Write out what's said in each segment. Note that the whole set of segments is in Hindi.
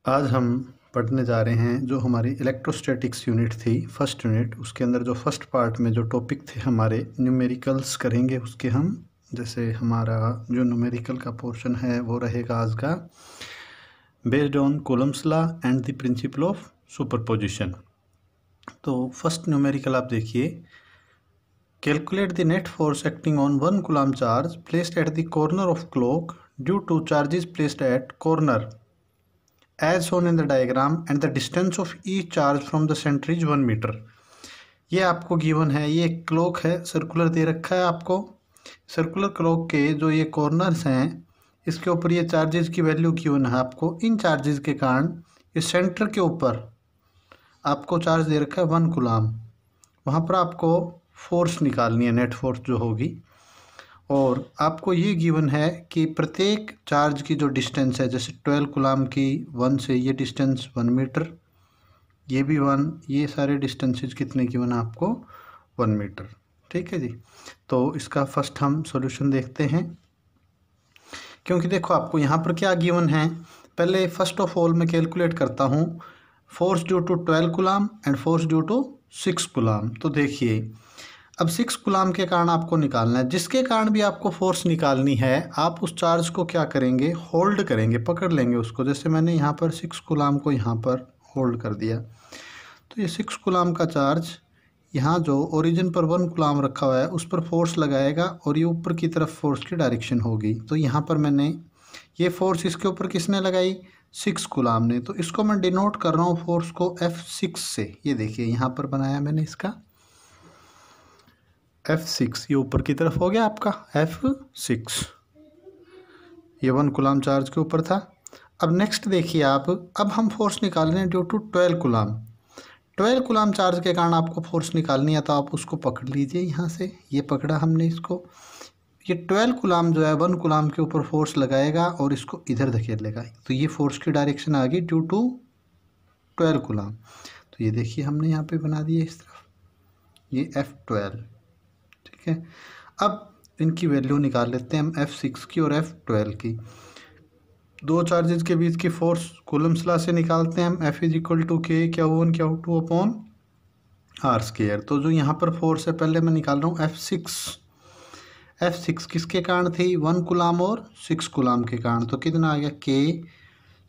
आज हम पढ़ने जा रहे हैं जो हमारी इलेक्ट्रोस्टैटिक्स यूनिट थी, फर्स्ट यूनिट। उसके अंदर जो फर्स्ट पार्ट में जो टॉपिक थे हमारे न्यूमेरिकल्स करेंगे उसके हम। जैसे हमारा जो न्यूमेरिकल का पोर्शन है वो रहेगा आज का based on Coulomb's law and the principle of superposition. तो फर्स्ट न्यूमेरिकल आप देखिए, calculate the net force acting on 1 coulomb charge placed at the corner of clock due two charges placed at corner as shown in the diagram and the distance of each charge from the center is 1 metre. ये आपको गिवन है, ये क्लॉक है, सर्कुलर दे रखा है आपको। सर्कुलर क्लॉक के जो ये कॉर्नर्स हैं इसके ऊपर ये चार्जेस की वैल्यू गिवन है आपको। इन चार्जेस के कारण इस सेंटर के ऊपर आपको चार्ज दे रखा है 1 कूलम। वहाँ पर आपको फोर्स निकालनी है, नेट फोर्स जो होगी। और आपको ये गिवन है कि प्रत्येक चार्ज की जो डिस्टेंस है, जैसे 12 कूलम की 1 से ये डिस्टेंस 1 मीटर, ये भी 1, ये सारे डिस्टेंसेज कितने गिवन है आपको 1 मीटर। ठीक है जी। तो इसका फर्स्ट हम सॉल्यूशन देखते हैं, क्योंकि देखो आपको यहाँ पर क्या गिवन है। पहले फर्स्ट ऑफ ऑल मैं कैलकुलेट करता हूँ force due to 12 coulomb and force due to 6 coulomb. तो देखिए अब 6 कूलम के कारण आपको निकालना है। जिसके कारण भी आपको फोर्स निकालनी है आप उस चार्ज को क्या करेंगे, होल्ड करेंगे, पकड़ लेंगे उसको। जैसे मैंने यहाँ पर 6 कूलम को यहाँ पर होल्ड कर दिया, तो ये 6 कूलम का चार्ज यहाँ जो ओरिजिन पर 1 कूलम रखा हुआ है उस पर फोर्स लगाएगा और ये ऊपर की तरफ फोर्स की डायरेक्शन होगी। तो यहाँ पर मैंने ये फोर्स इसके ऊपर किसने लगाई, 6 कूलम ने। तो इसको मैं डिनोट कर रहा हूँ फोर्स को F6 से। ये देखिए यहाँ पर बनाया मैंने इसका F6, ये ऊपर की तरफ हो गया आपका F6। ये 1 कूलम चार्ज के ऊपर था। अब नेक्स्ट देखिए आप, अब हम फोर्स निकाल रहे हैं due to 12 coulomb. 12 coulomb charge के कारण आपको फोर्स निकालनी है, तो आप उसको पकड़ लीजिए यहाँ से। ये पकड़ा हमने इसको। ये 12 कूलम जो है 1 कूलम के ऊपर फोर्स लगाएगा और इसको इधर धकेलेगा। तो ये फोर्स की डायरेक्शन आ गई ड्यू टू 12 कूलम। तो ये देखिए हमने यहाँ पे बना दिया इस तरफ, ये F12। ठीक है, अब इनकी वैल्यू निकाल लेते हैं हम F6 की और F12 की। दो चार्जेस के बीच की फोर्स कूलम्स लॉ से निकालते हैं हम। F is equal to K Q1 Q2 upon R square. तो जो यहाँ पर फोर्स है पहले मैं निकाल रहा हूँ F6। F6 किसके कारण थी, 1 कूलम और 6 कूलम के कारण। तो कितना आ गया, K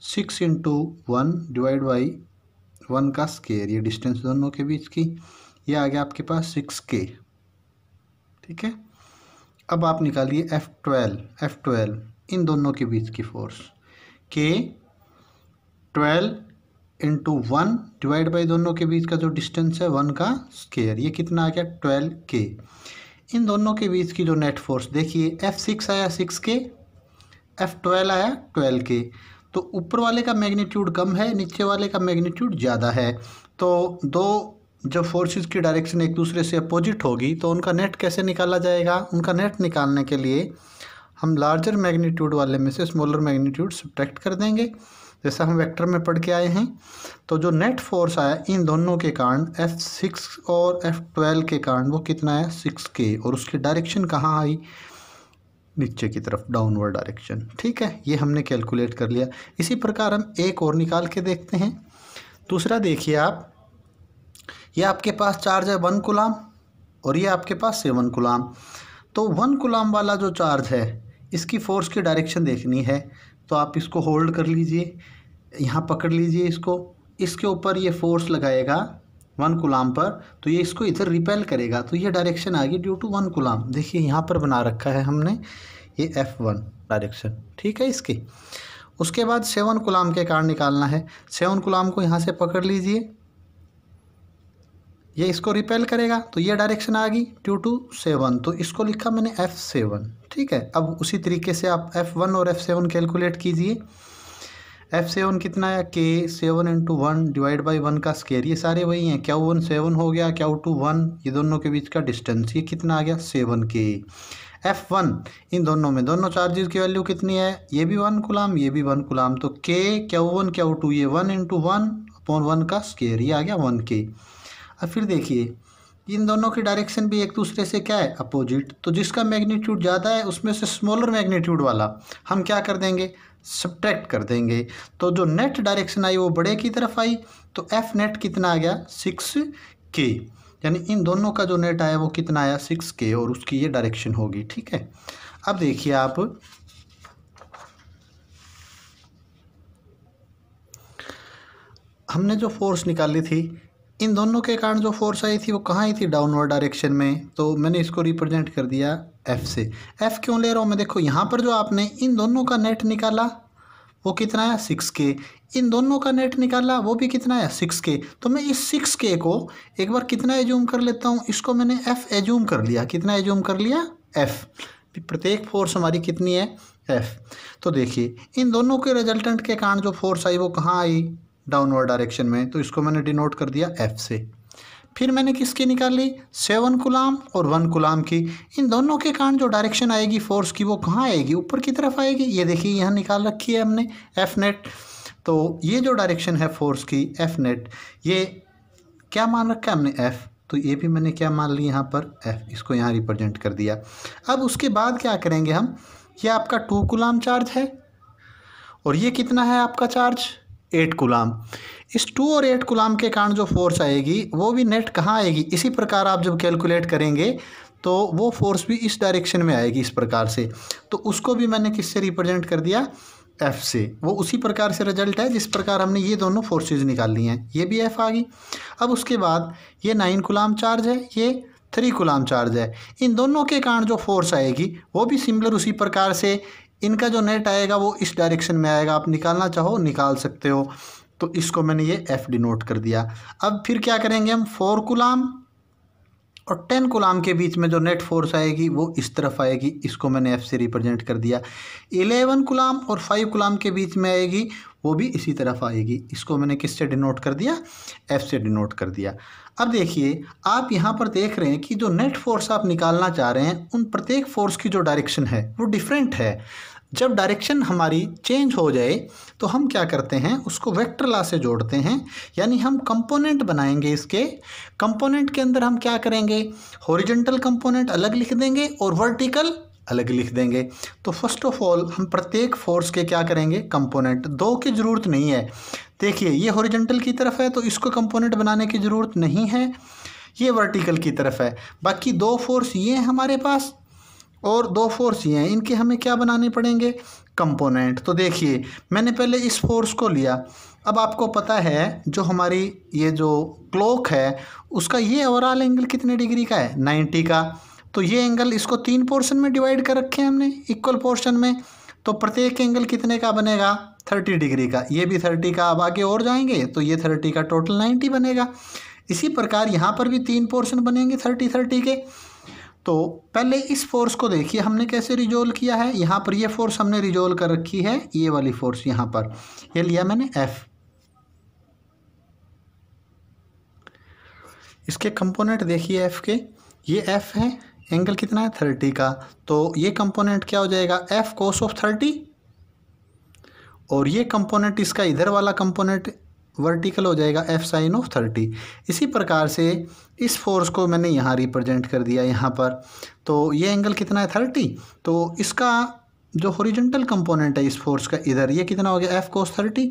6 इंटू 1 डिवाइड बाई 1 का स्क्वायर, ये डिस्टेंस दोनों के बीच की, ये आ गया आपके पास 6K। ठीक है, अब आप निकालिए F12 इन दोनों के बीच की force, K 12 into 1 divide by दोनों के बीच का जो डिस्टेंस है 1 का स्क्वायर, ये कितना आ गया 12K। इन दोनों के बीच की जो नेट फोर्स देखिए, F6 आया 6K, F12 आया 12K। तो ऊपर वाले का मैग्नीट्यूड कम है, नीचे वाले का मैग्नीट्यूड ज़्यादा है। तो दो जब फोर्सेस की डायरेक्शन एक दूसरे से अपोजिट होगी तो उनका नेट कैसे निकाला जाएगा। उनका नेट निकालने के लिए हम लार्जर मैग्नीट्यूड वाले में से स्मॉलर मैग्नीट्यूड सब्ट्रैक्ट कर देंगे, जैसा हम वेक्टर में पढ़ के आए हैं। तो जो नेट फोर्स आया इन दोनों के कारण F6 और F12 के कारण, वो कितना है 6K, और उसकी डायरेक्शन कहाँ आई, नीचे की तरफ, डाउनवर्ड डायरेक्शन। ठीक है, ये हमने कैलकुलेट कर लिया। इसी प्रकार हम एक और निकाल के देखते हैं। दूसरा देखिए आप, ये आपके पास चार्ज है 1 कूलम और ये आपके पास 7 कूलम। तो 1 कूलम वाला जो चार्ज है इसकी फ़ोर्स की डायरेक्शन देखनी है, तो आप इसको होल्ड कर लीजिए, यहाँ पकड़ लीजिए इसको। इसके ऊपर ये फोर्स लगाएगा 1 कूलम पर, तो ये इसको इधर रिपेल करेगा। तो ये डायरेक्शन आ गई ड्यू टू 1 कूलम। देखिए यहाँ पर बना रखा है हमने ये F1 डायरेक्शन। ठीक है, इसकी उसके बाद 7 कूलम के कारण निकालना है। 7 कूलम को यहाँ से पकड़ लीजिए, ये इसको रिपेल करेगा, तो ये डायरेक्शन आ गई ड्यू टू 7। तो इसको लिखा मैंने F7। ठीक है, अब उसी तरीके से आप F1 और F7 कैलकुलेट कीजिए। F7 कितना है, K 7 इंटू 1 डिवाइड बाई 1 का स्क्वायर, ये सारे वही हैं। Q1 7 हो गया, Q2 1, ये दोनों के बीच का डिस्टेंस, ये कितना आ गया 7K। F1 इन दोनों में, दोनों चार्जेस की वैल्यू कितनी है, ये भी 1 कूलम, ये भी 1 कूलम। तो K Q1 Q2 ये 1 इंटू 1 अपॉन 1 का स्क्वायर, ये आ गया 1K। अब फिर देखिए इन दोनों की डायरेक्शन भी एक दूसरे से क्या है, अपोजिट। तो जिसका मैग्नीट्यूड ज़्यादा है उसमें से स्मॉलर मैग्नीट्यूड वाला हम क्या कर देंगे, सब्ट्रैक्ट कर देंगे तो जो नेट डायरेक्शन आई वो बड़े की तरफ आई, तो एफ नेट कितना आ गया 6K, यानी इन दोनों का जो नेट आया वो कितना आया 6K, और उसकी ये डायरेक्शन होगी। ठीक है, अब देखिए आप हमने जो फोर्स निकाली थी, इन दोनों के कारण जो फोर्स आई थी वो कहाँ आई थी, डाउनवर्ड डायरेक्शन में, तो मैंने इसको रिप्रेजेंट कर दिया एफ से। एफ क्यों ले रहा हूँ मैं, देखो यहाँ पर जो आपने इन दोनों का नेट निकाला वो कितना है 6K, इन दोनों का नेट निकाला वो भी कितना है 6K, तो मैं इस 6K को एक बार कितना एज्यूम कर लेता हूँ, इसको मैंने F एज्यूम कर लिया। कितना एज्यूम कर लिया F, प्रत्येक फोर्स हमारी कितनी है F। तो देखिए इन दोनों के रिजल्टेंट के कारण जो फोर्स आई वो कहाँ आई, डाउनवर्ड डायरेक्शन में, तो इसको मैंने डिनोट कर दिया F से। फिर मैंने किसकी निकाली 7 कूलाम और 1 कूलाम की, इन दोनों के कारण जो डायरेक्शन आएगी फोर्स की वो कहाँ आएगी, ऊपर की तरफ आएगी। ये देखिए यहाँ निकाल रखी है हमने F नेट, तो ये जो डायरेक्शन है फोर्स की F नेट, ये क्या मान रखा है हमने F, तो ये भी मैंने क्या मान ली यहाँ पर F, इसको यहाँ रिप्रेजेंट कर दिया। अब उसके बाद क्या करेंगे हम, ये आपका 2 कूलाम चार्ज है और ये कितना है आपका चार्ज 8 कूलाम। इस 2 और 8 कूलाम के कारण जो फोर्स आएगी वो भी नेट कहाँ आएगी, इसी प्रकार आप जब कैलकुलेट करेंगे तो वो फोर्स भी इस डायरेक्शन में आएगी इस प्रकार से, तो उसको भी मैंने किससे रिप्रेजेंट कर दिया F से। वो उसी प्रकार से रिजल्ट है जिस प्रकार हमने ये दोनों फोर्सेज निकाल ली हैं, ये भी F आ गई। अब उसके बाद ये 9 कूलाम चार्ज है, ये 3 कूलाम चार्ज है, इन दोनों के कारण जो फोर्स आएगी वो भी सिमिलर उसी प्रकार से, इनका जो नेट आएगा वो इस डायरेक्शन में आएगा। आप निकालना चाहो निकाल सकते हो, तो इसको मैंने ये F डिनोट कर दिया। अब फिर क्या करेंगे हम, 4 कूलाम और 10 कूलाम के बीच में जो नेट फोर्स आएगी वो इस तरफ आएगी, इसको मैंने F से रिप्रेजेंट कर दिया। 11 कूलाम और 5 कूलाम के बीच में आएगी वो भी इसी तरफ आएगी, इसको मैंने किससे डिनोट कर दिया F से डिनोट कर दिया। अब देखिए आप यहाँ पर देख रहे हैं कि जो नेट फोर्स आप निकालना चाह रहे हैं उन प्रत्येक फोर्स की जो डायरेक्शन है वो डिफरेंट है। जब डायरेक्शन हमारी चेंज हो जाए तो हम क्या करते हैं, उसको वेक्टर लॉ से जोड़ते हैं, यानी हम कंपोनेंट बनाएंगे। इसके कंपोनेंट के अंदर हम क्या करेंगे, हॉरिजॉन्टल कंपोनेंट अलग लिख देंगे और वर्टिकल अलग लिख देंगे। तो फर्स्ट ऑफ ऑल हम प्रत्येक फोर्स के क्या करेंगे, कंपोनेंट, दो की ज़रूरत नहीं है। देखिए ये हॉरिजॉन्टल की तरफ है तो इसको कंपोनेंट बनाने की ज़रूरत नहीं है, ये वर्टिकल की तरफ है। बाकी 2 फोर्स ये हैं हमारे पास और 2 फोर्स ये हैं, इनके हमें क्या बनाने पड़ेंगे, कंपोनेंट। तो देखिए मैंने पहले इस फोर्स को लिया, अब आपको पता है जो हमारी ये जो क्लॉक है उसका ये ओवरऑल एंगल कितने डिग्री का है, 90 का। तो ये एंगल, इसको 3 पोर्शन में डिवाइड कर रखे हैं हमने इक्वल पोर्शन में, तो प्रत्येक एंगल कितने का बनेगा 30 डिग्री का, ये भी 30 का। अब आगे और जाएंगे तो ये 30 का, टोटल 90 बनेगा। इसी प्रकार यहाँ पर भी 3 पोर्शन बनेंगे 30-30 के। तो पहले इस फोर्स को देखिए हमने कैसे रिजोल्व किया है, यहाँ पर ये फोर्स हमने रिजोल्व कर रखी है, ये वाली फोर्स यहाँ पर ये लिया मैंने F। इसके कंपोनेंट देखिए F के, ये F है, एंगल कितना है 30 का, तो ये कंपोनेंट क्या हो जाएगा F cos ऑफ 30, और ये कंपोनेंट इसका इधर वाला कंपोनेंट वर्टिकल हो जाएगा F sin ऑफ 30। इसी प्रकार से इस फोर्स को मैंने यहाँ रिप्रेजेंट कर दिया यहाँ पर, तो ये एंगल कितना है 30, तो इसका जो हॉरिजॉन्टल कंपोनेंट है इस फोर्स का इधर, ये कितना हो गया F cos 30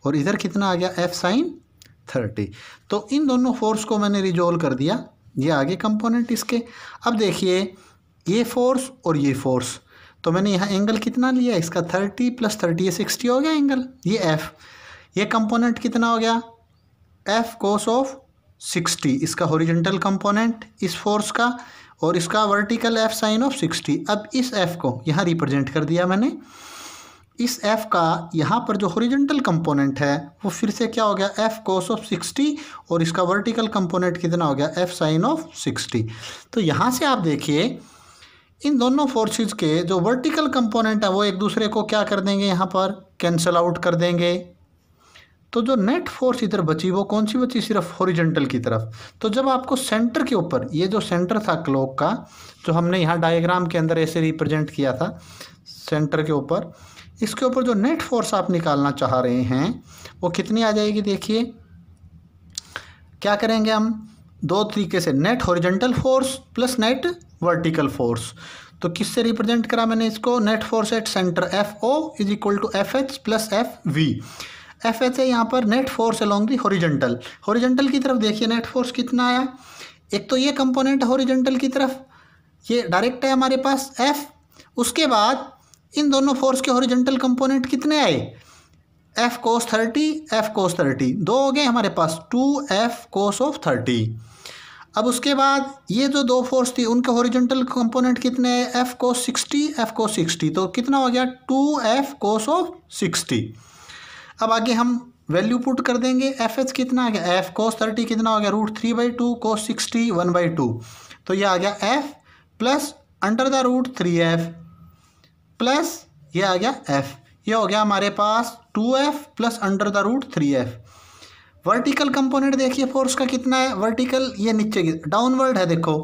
और इधर कितना आ गया F sin 30। तो इन दोनों फोर्स को मैंने रिजोल्व कर दिया, ये आगे कंपोनेंट इसके। अब देखिए ये फोर्स और ये फोर्स, तो मैंने यहाँ एंगल कितना लिया इसका 30 + 30 ये 60 हो गया एंगल, ये F। ये कंपोनेंट कितना हो गया F cos ऑफ 60, इसका हॉरिजॉन्टल कंपोनेंट इस फोर्स का, और इसका वर्टिकल F sin ऑफ 60। अब इस F को यहाँ रिप्रेजेंट कर दिया मैंने, इस F का यहाँ पर जो हॉरिजॉन्टल कंपोनेंट है वो फिर से क्या हो गया F cos ऑफ 60, और इसका वर्टिकल कंपोनेंट कितना हो गया F sin ऑफ 60। तो यहाँ से आप देखिए इन दोनों फोर्सेस के जो वर्टिकल कंपोनेंट है वो एक दूसरे को क्या कर देंगे, यहाँ पर कैंसिल आउट कर देंगे। तो जो नेट फोर्स इधर बची वो कौन सी बची, सिर्फ हॉरिजॉन्टल की तरफ। तो जब आपको सेंटर के ऊपर, ये जो सेंटर था क्लॉक का, जो हमने यहाँ डायग्राम के अंदर ऐसे रिप्रेजेंट किया था सेंटर के ऊपर, इसके ऊपर जो नेट फोर्स आप निकालना चाह रहे हैं वो कितनी आ जाएगी। देखिए क्या करेंगे हम, 2 तरीके से, net horizontal force plus net vertical force. तो किससे रिप्रेजेंट करा मैंने इसको, net force at centre FO is equal to FH plus FV। FH है यहाँ पर net force along the horizontal. Horizontal की तरफ देखिए नेट फोर्स कितना आया, एक तो ये कंपोनेंट हॉरिजॉन्टल की तरफ, ये डायरेक्ट है हमारे पास F, उसके बाद इन दोनों फोर्स के हॉरिजॉन्टल कंपोनेंट कितने आए, F cos 30 F cos 30, दो हो गए हमारे पास 2F cos of 30। अब उसके बाद ये जो दो फोर्स थी उनके हॉरिजॉन्टल कंपोनेंट कितने हैं, F cos 60 F cos 60, तो कितना हो गया 2F cos of 60। अब आगे हम वैल्यू पुट कर देंगे, FH कितना आ गया, F cos 30 कितना हो गया √3/2 cos 60 1/2, तो ये आ गया F plus under the √3F plus ये आ गया F, ये हो गया हमारे पास 2F plus under the √3F। Vertical component देखिए फोर्स का कितना है, वर्टिकल ये नीचे की डाउनवर्ड है देखो,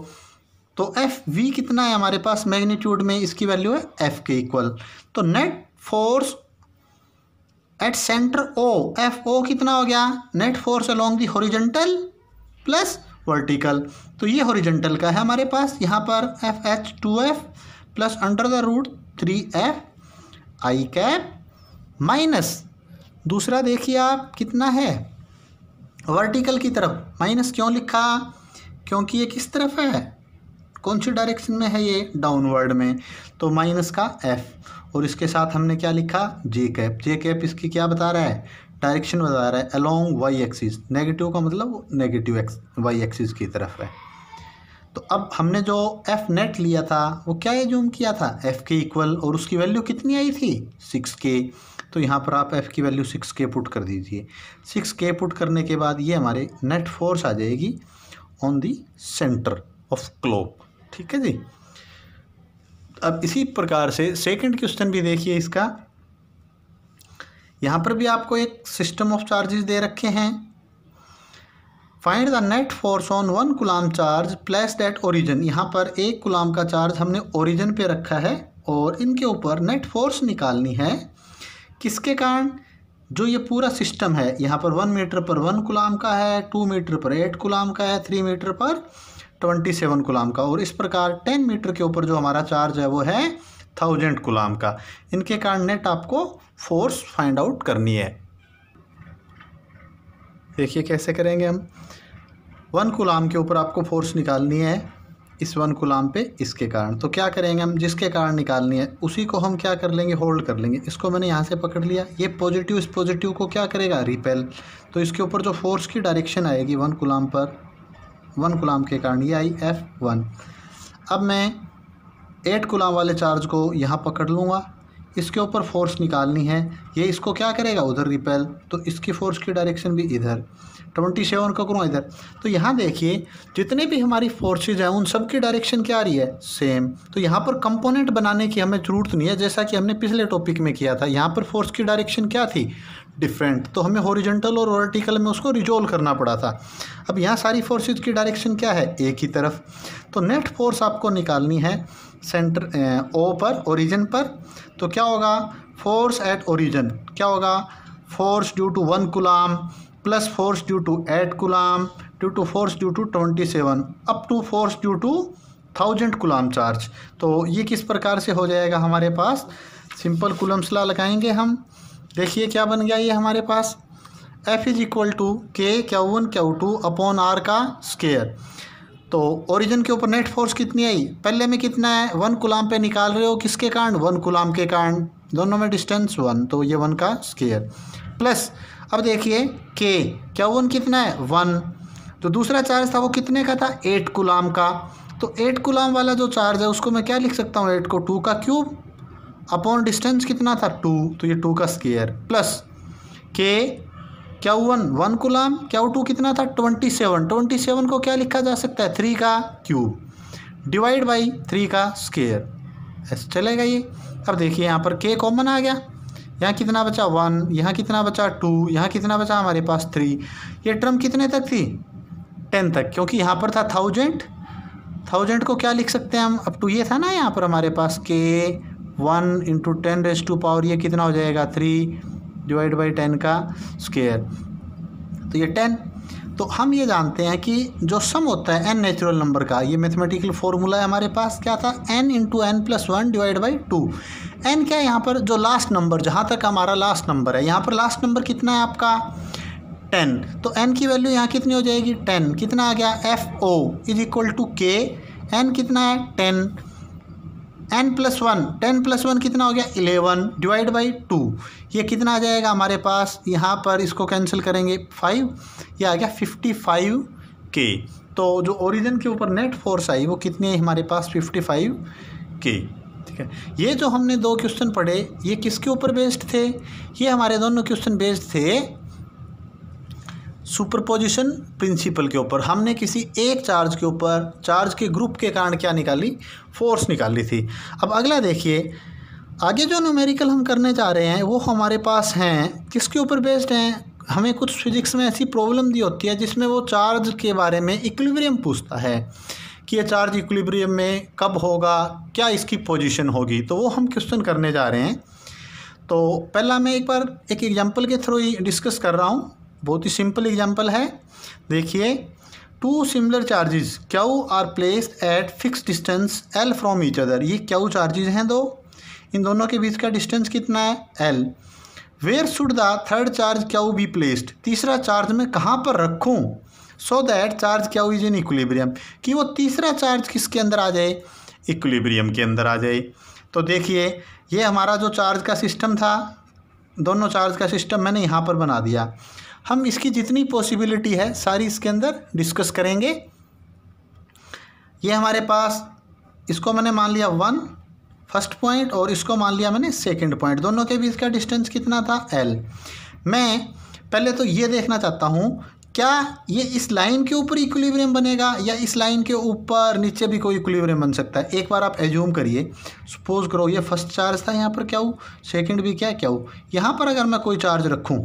तो FV कितना है हमारे पास मैग्नीट्यूड में, इसकी वैल्यू है F के इक्वल। तो net force at centre O, FO कितना हो गया, net force along the horizontal plus vertical, तो ये हॉरिजॉन्टल का है हमारे पास, यहाँ पर FH 2F plus under the √3F I cap minus, दूसरा देखिए आप कितना है वर्टिकल की तरफ, माइनस क्यों लिखा, क्योंकि ये किस तरफ है, कौन सी डायरेक्शन में है, ये डाउनवर्ड में, तो माइनस का F, और इसके साथ हमने क्या लिखा J कैप। J कैप इसकी क्या बता रहा है, डायरेक्शन बता रहा है अलोंग Y एक्सिस, नेगेटिव का मतलब नेगेटिव Y एक्सिस की तरफ है। तो अब हमने जो F नेट लिया था वो क्या एज्यूम किया था, F के इक्वल, और उसकी वैल्यू कितनी आई थी 6K, तो यहाँ पर आप F की वैल्यू 6K पुट कर दीजिए। 6K पुट करने के बाद ये हमारे नेट फोर्स आ जाएगी on the centre of globe, ठीक है जी। अब इसी प्रकार से सेकंड क्वेश्चन भी देखिए इसका, यहाँ पर भी आपको एक सिस्टम ऑफ चार्जेस दे रखे हैं। Find the net force on 1 coulomb charge placed at origin, यहाँ पर 1 कूलम का चार्ज हमने ओरिजिन पे रखा है और इनके ऊपर नेट फोर्स निकालनी है, किसके कारण, जो ये पूरा सिस्टम है यहाँ पर 1 मीटर पर 1 कूलम का है, 2 मीटर पर 8 कूलम का है, 3 मीटर पर 27 कूलम का, और इस प्रकार 10 मीटर के ऊपर जो हमारा चार्ज है वो है 1000 कूलम का। इनके कारण नेट आपको फोर्स फाइंड आउट करनी है। देखिए कैसे करेंगे हम, 1 कूलम के ऊपर आपको फोर्स निकालनी है इस 1 कूलम पे इसके कारण, तो क्या करेंगे हम, जिसके कारण निकालनी है उसी को हम क्या कर लेंगे, होल्ड कर लेंगे। इसको मैंने यहाँ से पकड़ लिया, ये पॉजिटिव इस पॉजिटिव को क्या करेगा, रिपेल, तो इसके ऊपर जो फोर्स की डायरेक्शन आएगी 1 कूलम पर 1 कूलम के कारण ये आई F1। अब मैं 8 कूलम वाले चार्ज को यहाँ पकड़ लूँगा, इसके ऊपर फोर्स निकालनी है, ये इसको क्या करेगा उधर रिपेल, तो इसकी फोर्स की डायरेक्शन भी इधर, 27 को करूँ इधर। तो यहाँ देखिए जितने भी हमारी फोर्सेज हैं उन सब की डायरेक्शन क्या आ रही है, सेम। तो यहाँ पर कंपोनेंट बनाने की हमें ज़रूरत नहीं है, जैसा कि हमने पिछले टॉपिक में किया था, यहाँ पर फोर्स की डायरेक्शन क्या थी, डिफरेंट, तो हमें हॉरिजॉन्टल और वर्टिकल में उसको रिजोल्व करना पड़ा था। अब यहाँ सारी फोर्सेज की डायरेक्शन क्या है, एक ही तरफ, तो नेट फोर्स आपको निकालनी है सेंटर O पर, ओरिजिन पर, तो क्या होगा, फोर्स एट ओरिजिन क्या होगा, force due to 1 coulomb plus force due to 8 coulomb due to force due to 27 up to force due to 1000 coulomb charge. तो ये किस प्रकार से हो जाएगा हमारे पास, सिंपल कूलम्स लॉ लगाएंगे हम। देखिए क्या बन गया ये हमारे पास, F is equal to K Q1 Q2 upon R का स्क्वायर। तो ओरिजिन के ऊपर नेट फोर्स कितनी आई, पहले में कितना है, 1 कूलम पे निकाल रहे हो, किसके कारण, 1 कूलम के कारण, दोनों में डिस्टेंस 1, तो ये 1 का स्क्वायर प्लस, अब देखिए K Q1 कितना है 1, तो दूसरा चार्ज था वो कितने का था 8 कूलम का, तो 8 कूलम वाला जो चार्ज है उसको मैं क्या लिख सकता हूँ, 8 को 2 का क्यूब अपॉन डिस्टेंस कितना था 2, तो ये 2 का square plus K Q1 1 coulomb, Q2 कितना था 27 को क्या लिखा जा सकता है 3 का क्यूब डिवाइड बाई 3 का स्क्वायर, ऐसे चलेगा ये। अब देखिए यहाँ पर K कॉमन आ गया, यहाँ कितना बचा 1, यहाँ कितना बचा 2, यहाँ कितना बचा हमारे पास 3, ये टर्म कितने तक थी 10 तक, क्योंकि यहाँ पर था 1000 को क्या लिख सकते हैं हम, अप टू ये था ना यहाँ पर हमारे पास K 1 into 10 raise to power ये कितना हो जाएगा 3 डिवाइड बाई 10 का स्क्वायर, तो ये 10, तो हम ये जानते हैं कि जो सम होता है एन नेचुरल नंबर का, ये मैथमेटिकल फॉर्मूला है हमारे पास, क्या था, n into n plus one divide by two. N क्या है यहाँ पर, जो लास्ट नंबर, जहाँ तक हमारा लास्ट नंबर है, यहाँ पर लास्ट नंबर कितना है आपका 10, तो n की वैल्यू यहाँ कितनी हो जाएगी 10, कितना आ गया FO इज इक्वल टू के, n कितना है 10, n plus one, 10 plus one कितना हो गया 11 डिवाइड बाई 2, ये कितना आ जाएगा हमारे पास, यहाँ पर इसको कैंसिल करेंगे 5, ये आ गया 55 के। तो जो ओरिजिन के ऊपर नेट फोर्स आई वो कितनी है हमारे पास 55 के। ठीक है, ये जो हमने दो क्वेश्चन पढ़े ये किसके ऊपर बेस्ड थे, ये हमारे दोनों क्वेश्चन बेस्ड थे सुपरपोजिशन प्रिंसिपल के ऊपर। हमने किसी एक चार्ज के ऊपर चार्ज के ग्रुप के कारण क्या निकाली, फोर्स निकाली थी। अब अगला देखिए, आगे जो न्यूमेरिकल हम करने जा रहे हैं वो हमारे पास हैं किसके ऊपर बेस्ड हैं। हमें कुछ फिजिक्स में ऐसी प्रॉब्लम दी होती है जिसमें वो चार्ज के बारे में इक्विलिब्रियम पूछता है कि ये चार्ज इक्विलिब्रियम में कब होगा, क्या इसकी पोजीशन होगी, तो वो हम क्वेश्चन करने जा रहे हैं। तो पहला मैं एक बार एक एग्जांपल के थ्रू ही डिस्कस कर रहा हूँ, बहुत ही सिंपल एग्जांपल है। देखिए, two similar charges Q are placed at fix distance L from each other. ये क्यू चार्जेस हैं दो, इन दोनों के बीच का डिस्टेंस कितना है L. Where should the third charge Q be placed, तीसरा चार्ज मैं कहाँ पर रखूँ, so that charge Q is in equilibrium, कि वो तीसरा चार्ज किसके अंदर आ जाए, इक्विलिब्रियम के अंदर आ जाए। तो देखिए, ये हमारा जो चार्ज का सिस्टम था, दोनों चार्ज का सिस्टम मैंने यहाँ पर बना दिया। हम इसकी जितनी पॉसिबिलिटी है सारी इसके अंदर डिस्कस करेंगे। ये हमारे पास, इसको मैंने मान लिया 1 फर्स्ट पॉइंट और इसको मान लिया मैंने सेकंड पॉइंट, दोनों के बीच का डिस्टेंस कितना था L। मैं पहले तो ये देखना चाहता हूँ क्या ये इस लाइन के ऊपर इक्विलिब्रियम बनेगा या इस लाइन के ऊपर नीचे भी कोई इक्विलिब्रियम बन सकता है। एक बार आप एज्यूम करिए, सपोज करो ये फर्स्ट चार्ज था, यहाँ पर क्या हो, सेकंड भी क्या है क्या हो। यहाँ पर अगर मैं कोई चार्ज रखूँ,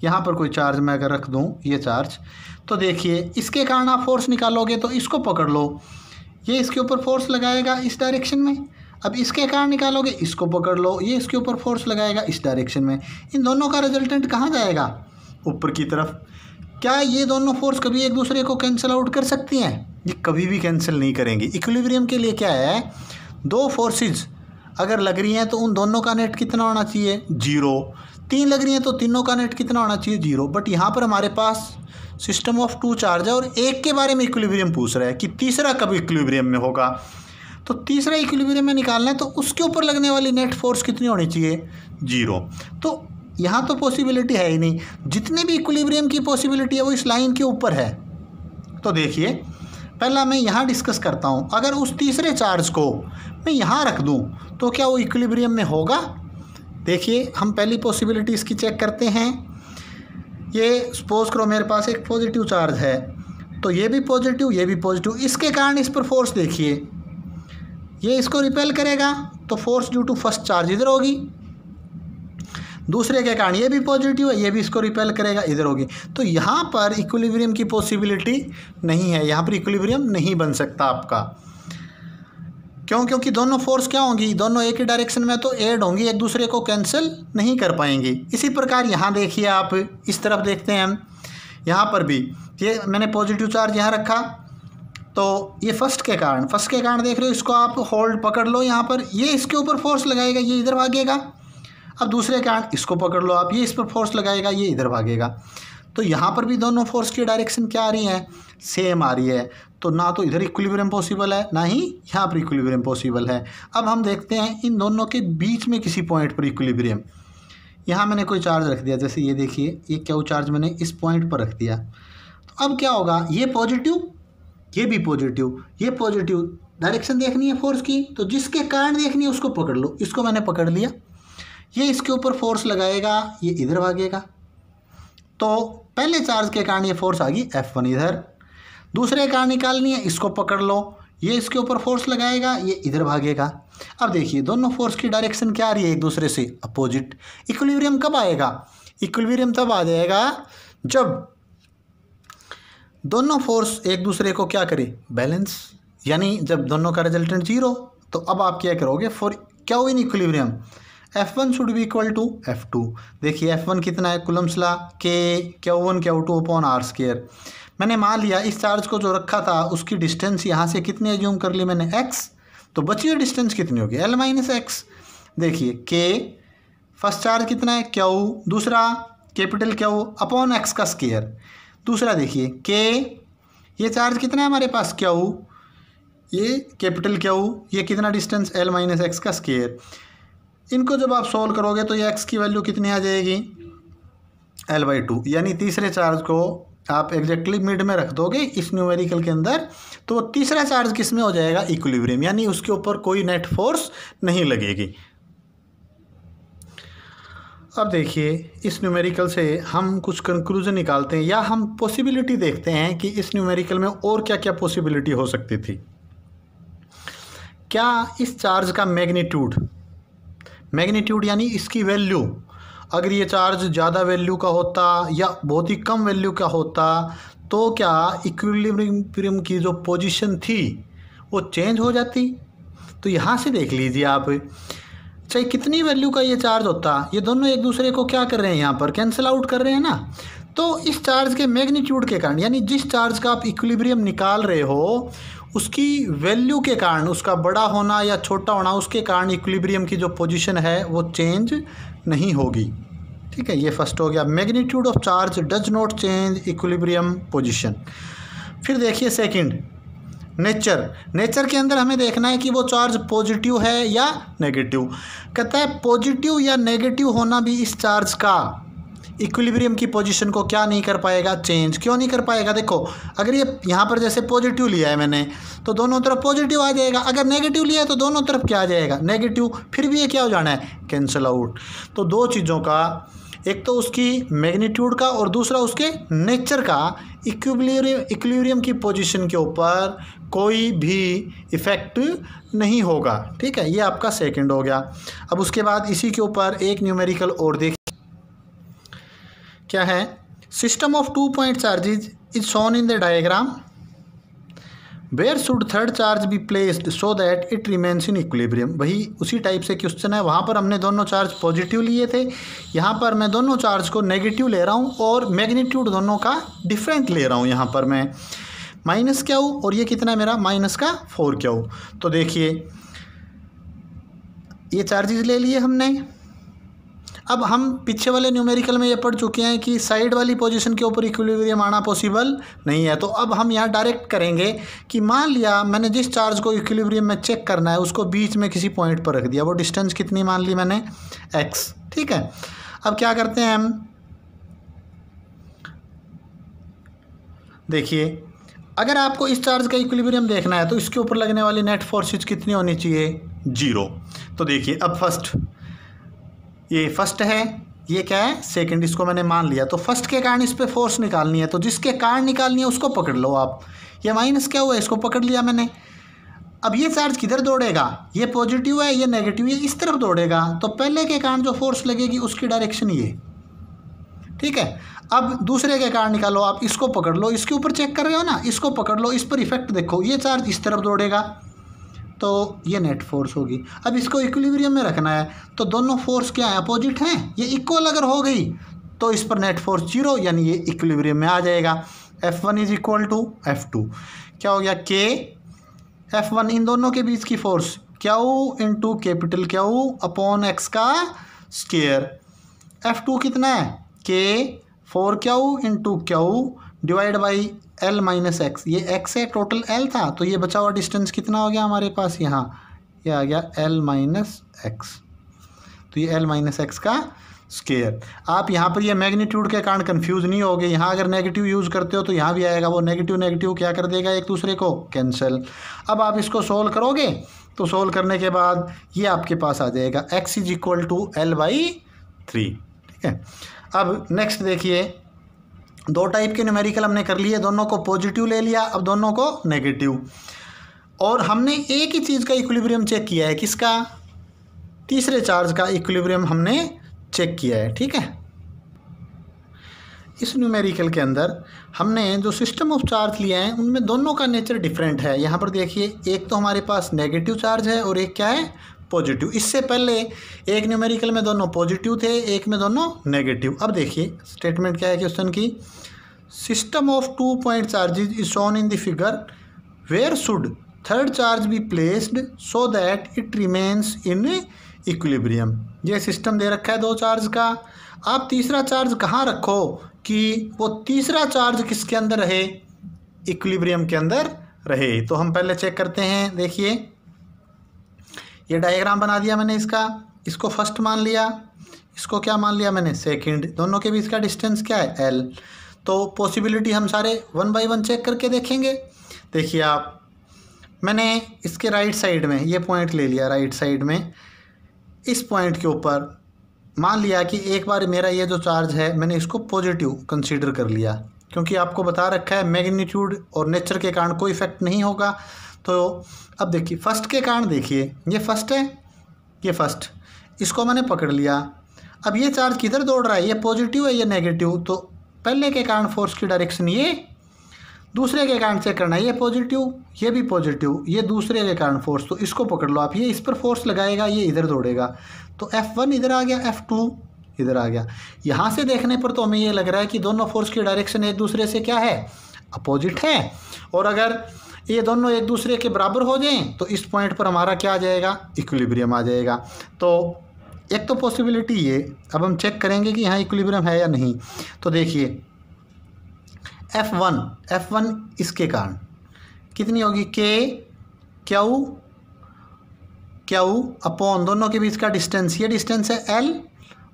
यहाँ पर कोई चार्ज मैं अगर रख दूँ ये चार्ज, तो देखिए इसके कारण आप फोर्स निकालोगे तो इसको पकड़ लो, ये इसके ऊपर फोर्स लगाएगा इस डायरेक्शन में। अब इसके कारण निकालोगे, इसको पकड़ लो, ये इसके ऊपर फोर्स लगाएगा इस डायरेक्शन में। इन दोनों का रिजल्टेंट कहाँ जाएगा, ऊपर की तरफ। क्या ये दोनों फोर्स कभी एक दूसरे को कैंसिल आउट कर सकती हैं, ये कभी भी कैंसिल नहीं करेंगी। इक्विलिब्रियम के लिए क्या है, दो फोर्सेज अगर लग रही हैं तो उन दोनों का नेट कितना होना चाहिए 0, 3 लग रही हैं तो तीनों का नेट कितना होना चाहिए 0। बट यहाँ पर हमारे पास सिस्टम ऑफ 2 चार्ज है और एक के बारे में इक्विलिब्रियम पूछ रहा है कि तीसरा कब इक्विलिब्रियम में होगा। तो तीसरा इक्विलिब्रियम में निकालना है तो उसके ऊपर लगने वाली नेट फोर्स कितनी होनी चाहिए 0। तो यहाँ तो पॉसिबिलिटी है ही नहीं, जितने भी इक्विलिब्रियम की पॉसिबिलिटी है वो इस लाइन के ऊपर है। तो देखिए, पहला मैं यहाँ डिस्कस करता हूँ, अगर उस तीसरे चार्ज को मैं यहाँ रख दूँ तो क्या वो इक्विलिब्रियम में होगा। देखिए, हम पहली पॉसिबिलिटी इसकी चेक करते हैं। ये सपोज करो मेरे पास एक पॉजिटिव चार्ज है, तो ये भी पॉजिटिव, ये भी पॉजिटिव, इसके कारण इस पर फोर्स देखिए, ये इसको रिपेल करेगा तो force due to first charge इधर होगी, दूसरे के कारण ये भी पॉजिटिव है, ये भी इसको रिपेल करेगा, इधर होगी। तो यहाँ पर इक्विलिब्रियम की पॉसिबिलिटी नहीं है, यहाँ पर इक्विलिब्रियम नहीं बन सकता आपका। क्यों, क्योंकि दोनों फोर्स क्या होंगी, दोनों एक ही डायरेक्शन में तो ऐड होंगी, एक दूसरे को कैंसिल नहीं कर पाएंगी। इसी प्रकार यहाँ देखिए, आप इस तरफ देखते हैं हम, यहाँ पर भी ये मैंने पॉजिटिव चार्ज यहाँ रखा, तो ये फर्स्ट के कारण देख रहे हो, इसको आप होल्ड पकड़ लो, यहाँ पर ये इसके ऊपर फोर्स लगाएगा, ये इधर भागेगा। अब दूसरे कारण इसको पकड़ लो आप, ये इस पर फोर्स लगाएगा, ये इधर भागेगा। तो यहाँ पर भी दोनों फोर्स की डायरेक्शन क्या आ रही है, सेम आ रही है। तो ना तो इधर इक्विलिब्रियम पॉसिबल है, ना ही यहाँ पर इक्विलिब्रियम पॉसिबल है। अब हम देखते हैं इन दोनों के बीच में किसी पॉइंट पर इक्विलिब्रियम। यहाँ मैंने कोई चार्ज रख दिया, जैसे ये देखिए, ये क्यू चार्ज मैंने इस पॉइंट पर रख दिया। तो अब क्या होगा, ये पॉजिटिव, ये भी पॉजिटिव, ये पॉजिटिव, डायरेक्शन देखनी है फोर्स की, तो जिसके कारण देखनी है उसको पकड़ लो। इसको मैंने पकड़ लिया, ये इसके ऊपर फोर्स लगाएगा, ये इधर भागेगा। तो पहले चार्ज के कारण ये फोर्स आ गई F1 इधर, दूसरे कारण निकालनी है, इसको पकड़ लो, ये इसके ऊपर फोर्स लगाएगा, ये इधर भागेगा। अब देखिए, दोनों फोर्स की डायरेक्शन क्या आ रही है, एक दूसरे से अपोजिट। इक्विलिब्रियम कब आएगा, इक्विलिब्रियम तब आ जाएगा जब दोनों फोर्स एक दूसरे को क्या करे, बैलेंस, यानी जब दोनों का रिजल्टेंट 0। तो अब आप क्या करोगे, for Q in equilibrium F1 should be equal to F2। देखिए F1 कितना है, कूलम्स लॉ के Q1 Q2 upon R square. मैंने मान लिया इस चार्ज को जो रखा था उसकी डिस्टेंस यहाँ से कितनी एज्यूम कर ली मैंने, x। तो बची हुई डिस्टेंस कितनी होगी, L माइनस एक्स। देखिए K फर्स्ट चार्ज कितना है Q, दूसरा कैपिटल Q अपॉन x का स्क्वायर। दूसरा देखिए K, ये चार्ज कितना है हमारे पास Q, ये कैपिटल Q, ये कितना डिस्टेंस L माइनस एक्स का स्क्वायर। इनको जब आप सॉल्व करोगे तो ये x की वैल्यू कितनी आ जाएगी, L/2। यानी तीसरे चार्ज को आप एग्जैक्टली मिड में रख दोगे इस न्यूमेरिकल के अंदर, तो तीसरा चार्ज किस में हो जाएगा, इक्विलिब्रियम, यानी उसके ऊपर कोई नेट फोर्स नहीं लगेगी। अब देखिए इस न्यूमेरिकल से हम कुछ कंक्लूजन निकालते हैं या हम पॉसिबिलिटी देखते हैं कि इस न्यूमेरिकल में और क्या क्या पॉसिबिलिटी हो सकती थी। क्या इस चार्ज का मैग्नीट्यूड यानी इसकी वैल्यू, अगर ये चार्ज ज़्यादा वैल्यू का होता या बहुत ही कम वैल्यू का होता तो क्या इक्विलिब्रियम की जो पोजीशन थी वो चेंज हो जाती। तो यहाँ से देख लीजिए आप, चाहे कितनी वैल्यू का ये चार्ज होता, ये दोनों एक दूसरे को क्या कर रहे हैं, यहाँ पर कैंसिल आउट कर रहे हैं ना। तो इस चार्ज के मैग्नीट्यूड के कारण, यानी जिस चार्ज का आप इक्विलिब्रियम निकाल रहे हो उसकी वैल्यू के कारण, उसका बड़ा होना या छोटा होना, उसके कारण इक्विलिब्रियम की जो पोजीशन है वो चेंज नहीं होगी। ठीक है, ये फर्स्ट हो गया, magnitude of charge does not change equilibrium position. फिर देखिए सेकंड, नेचर के अंदर हमें देखना है कि वो चार्ज पॉजिटिव है या नेगेटिव। कहता है पॉजिटिव या नेगेटिव होना भी इस चार्ज का इक्विलिब्रियम की पोजीशन को क्या नहीं कर पाएगा, चेंज। क्यों नहीं कर पाएगा, देखो अगर ये यहाँ पर जैसे पॉजिटिव लिया है मैंने तो दोनों तरफ पॉजिटिव आ जाएगा, अगर नेगेटिव लिया है तो दोनों तरफ क्या आ जाएगा, नेगेटिव। फिर भी ये क्या हो जाना है, कैंसिल आउट। तो दो चीज़ों का, एक तो उसकी मैग्नीट्यूड का और दूसरा उसके नेचर का, इक्विलिब्रियम की पोजीशन के ऊपर कोई भी इफ़ेक्ट नहीं होगा। ठीक है, ये आपका सेकंड हो गया। अब उसके बाद इसी के ऊपर एक न्यूमेरिकल और देखिए क्या है, system of 2 point charges is shown in the diagram, where should third charge be placed so that it remains in equilibrium. वही उसी टाइप से क्वेश्चन है, वहाँ पर हमने दोनों चार्ज पॉजिटिव लिए थे, यहाँ पर मैं दोनों चार्ज को नेगेटिव ले रहा हूँ और मैग्नीट्यूड दोनों का डिफरेंट ले रहा हूँ। यहाँ पर मैं माइनस Q और ये कितना है मेरा, माइनस का 4Q। तो देखिए ये चार्जेस ले लिए हमने। अब हम पीछे वाले न्यूमेरिकल में ये पढ़ चुके हैं कि साइड वाली पोजीशन के ऊपर इक्विलिब्रियम आना पॉसिबल नहीं है। तो अब हम यहाँ डायरेक्ट करेंगे कि मान लिया मैंने जिस चार्ज को इक्विलिब्रियम में चेक करना है उसको बीच में किसी पॉइंट पर रख दिया, वो डिस्टेंस कितनी मान ली मैंने, x। ठीक है, अब क्या करते हैं हम, देखिए अगर आपको इस चार्ज का इक्विलिब्रियम देखना है तो इसके ऊपर लगने वाली नेट फोर्सेज कितनी होनी चाहिए, 0। तो देखिए अब फर्स्ट, ये फर्स्ट है, ये क्या है सेकंड, इसको मैंने मान लिया। तो फर्स्ट के कारण इस पे फोर्स निकालनी है, तो जिसके कारण निकालनी है उसको पकड़ लो आप। ये माइनस क्या हुआ, इसको पकड़ लिया मैंने। अब ये चार्ज किधर दौड़ेगा, ये पॉजिटिव है ये नेगेटिव, ये इस तरफ दौड़ेगा। तो पहले के कारण जो फोर्स लगेगी उसकी डायरेक्शन ये। ठीक है, अब दूसरे के कारण निकालो आप, इसको पकड़ लो, इसके ऊपर चेक कर रहे हो ना, इसको पकड़ लो, इस पर इफेक्ट देखो, ये चार्ज इस तरफ दौड़ेगा तो ये नेट फोर्स होगी। अब इसको इक्विलिब्रियम में रखना है तो दोनों फोर्स क्या है, अपोजिट हैं, ये इक्वल अगर हो गई तो इस पर नेट फोर्स 0, यानी ये इक्विलिब्रियम में आ जाएगा। F1 is equal to F2, क्या हो गया, K F1 इन दोनों के बीच की force Q into capital Q upon x का स्क्वायर। F2 कितना है, K 4Q into Q divide by L minus x, ये x है, टोटल L था, तो ये बचा हुआ डिस्टेंस कितना हो गया हमारे पास, यहाँ ये आ गया L माइनस एक्स। तो ये L माइनस एक्स का स्क्वायर। आप यहाँ पर ये मैग्नीट्यूड के कारण कंफ्यूज नहीं होगे, यहाँ अगर नेगेटिव यूज़ करते हो तो यहाँ भी आएगा, वो नेगेटिव क्या कर देगा, एक दूसरे को कैंसिल। अब आप इसको सोल्व करोगे तो सोल्व करने के बाद ये आपके पास आ जाएगा x is equal to L/3। ठीक है, अब नेक्स्ट देखिए, दो टाइप के न्यूमेरिकल हमने कर लिए, दोनों को पॉजिटिव ले लिया, अब दोनों को नेगेटिव। और हमने एक ही चीज़ का इक्विलिब्रियम चेक किया है, किसका, तीसरे चार्ज का इक्विलिब्रियम हमने चेक किया है। ठीक है, इस न्यूमेरिकल के अंदर हमने जो सिस्टम ऑफ चार्ज लिया है उनमें दोनों का नेचर डिफरेंट है। यहाँ पर देखिए, एक तो हमारे पास नेगेटिव चार्ज है और एक क्या है, पॉजिटिव। इससे पहले एक न्यूमेरिकल में दोनों पॉजिटिव थे, एक में दोनों नेगेटिव। अब देखिए स्टेटमेंट क्या है क्वेश्चन की, system of 2 point charges is shown in the figure, where should third charge be placed so that it remains in equilibrium. ये सिस्टम दे रखा है 2 चार्ज का, आप तीसरा चार्ज कहाँ रखो कि वो तीसरा चार्ज किसके अंदर रहे, इक्विलिब्रियम के अंदर रहे। तो हम पहले चेक करते हैं। देखिए ये डायग्राम बना दिया मैंने इसका, इसको फर्स्ट मान लिया, इसको क्या मान लिया मैंने, सेकंड। दोनों के बीच का डिस्टेंस क्या है, एल। तो पॉसिबिलिटी हम सारे 1 बाय 1 चेक करके देखेंगे। देखिए आप, मैंने इसके राइट साइड में ये पॉइंट ले लिया, राइट साइड में इस पॉइंट के ऊपर मान लिया कि एक बार मेरा ये जो चार्ज है मैंने इसको पॉजिटिव कंसीडर कर लिया, क्योंकि आपको बता रखा है मैग्नीट्यूड और नेचर के कारण कोई इफेक्ट नहीं होगा। तो अब देखिए फर्स्ट के कारण, देखिए ये फर्स्ट है, ये फर्स्ट, इसको मैंने पकड़ लिया। अब ये चार्ज किधर दौड़ रहा है, ये पॉजिटिव है ये नेगेटिव। तो पहले के कारण फोर्स की डायरेक्शन ये, दूसरे के कारण चेक करना है, ये पॉजिटिव ये भी पॉजिटिव, ये दूसरे के कारण फोर्स, तो इसको पकड़ लो आप, ये इस पर फोर्स लगाएगा, ये इधर दौड़ेगा। तो F1 इधर आ गया, F2 इधर आ गया। यहाँ से देखने पर तो हमें ये लग रहा है कि दोनों फोर्स की डायरेक्शन एक दूसरे से क्या है, अपोजिट है। और अगर ये दोनों एक दूसरे के बराबर हो जाएं तो इस पॉइंट पर हमारा क्या आ जाएगा, इक्विलिब्रियम आ जाएगा। तो एक तो पॉसिबिलिटी ये, अब हम चेक करेंगे कि यहाँ इक्विलिब्रियम है या नहीं। तो देखिए F1 इसके कारण कितनी होगी, क्यू अपॉन दोनों के बीच का डिस्टेंस, ये डिस्टेंस है L